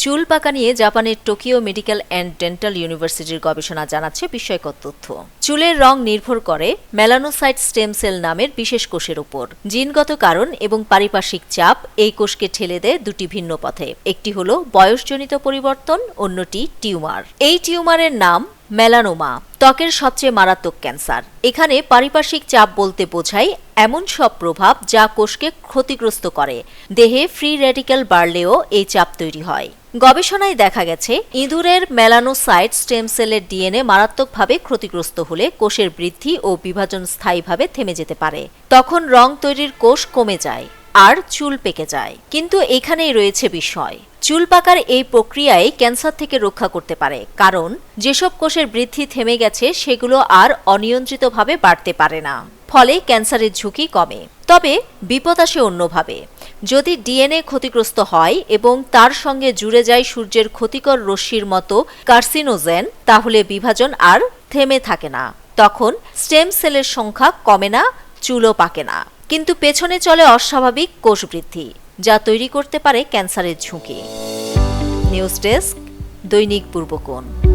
চুল পাকা নিয়ে জাপানের টোকিও মেডিকেল অ্যান্ড ডেন্টাল ইউনিভার্সিটির গবেষণা জানাচ্ছে বিস্ময়কর তথ্য। চুলের রং নির্ভর করে মেলানোসাইট স্টেম সেল নামের বিশেষ কোষের উপর। জিনগত কারণ এবং পারিপার্শ্বিক চাপ এই কোষকে ঠেলে দেয় দুটি ভিন্ন পথে। একটি হলো বয়সজনিত পরিবর্তন, অন্যটি টিউমার। এই টিউমারের নাম মেলানোমা, ত্বকের সবচেয়ে মারাত্মক ক্যান্সার। এখানে পারিপার্শ্বিক চাপ বলতে বোঝায় এমন সব প্রভাব যা কোষকে ক্ষতিগ্রস্ত করে। দেহে ফ্রি রেডিক্যাল বাড়লেও এই চাপ তৈরি হয়। গবেষণায় দেখা গেছে, ইঁদুরের মেলানোসাইট স্টেম সেলের ডিএনএ মারাত্মকভাবে ক্ষতিগ্রস্ত হলে কোষের বৃদ্ধি ও বিভাজন স্থায়ীভাবে থেমে যেতে পারে। তখন রং তৈরির কোষ কমে যায় আর চুল পেকে যায়। কিন্তু এখানেই রয়েছে বিষয়। চুল পাকার এই প্রক্রিয়ায় ক্যান্সার থেকে রক্ষা করতে পারে, কারণ যেসব কোষের বৃদ্ধি থেমে গেছে সেগুলো আর অনিয়ন্ত্রিতভাবে বাড়তে পারে না। ফলে ক্যান্সারের ঝুঁকি কমে। তবে বিপদ আসে অন্যভাবে। যদি ডিএনএ ক্ষতিগ্রস্ত হয় এবং তার সঙ্গে জুড়ে যায় সূর্যের ক্ষতিকর রশ্মির মতো কার্সিনোজেন, তাহলে বিভাজন আর থেমে থাকে না। তখন স্টেম সেলের সংখ্যা কমে না, চুলও পাকে না। কিন্তু পেছনে চলে অস্বাভাবিক কোষ বৃদ্ধি, যা তৈরি করতে পারে ক্যান্সারের ঝুঁকি। নিউজ ডেস্ক, দৈনিক পূর্বকোণ।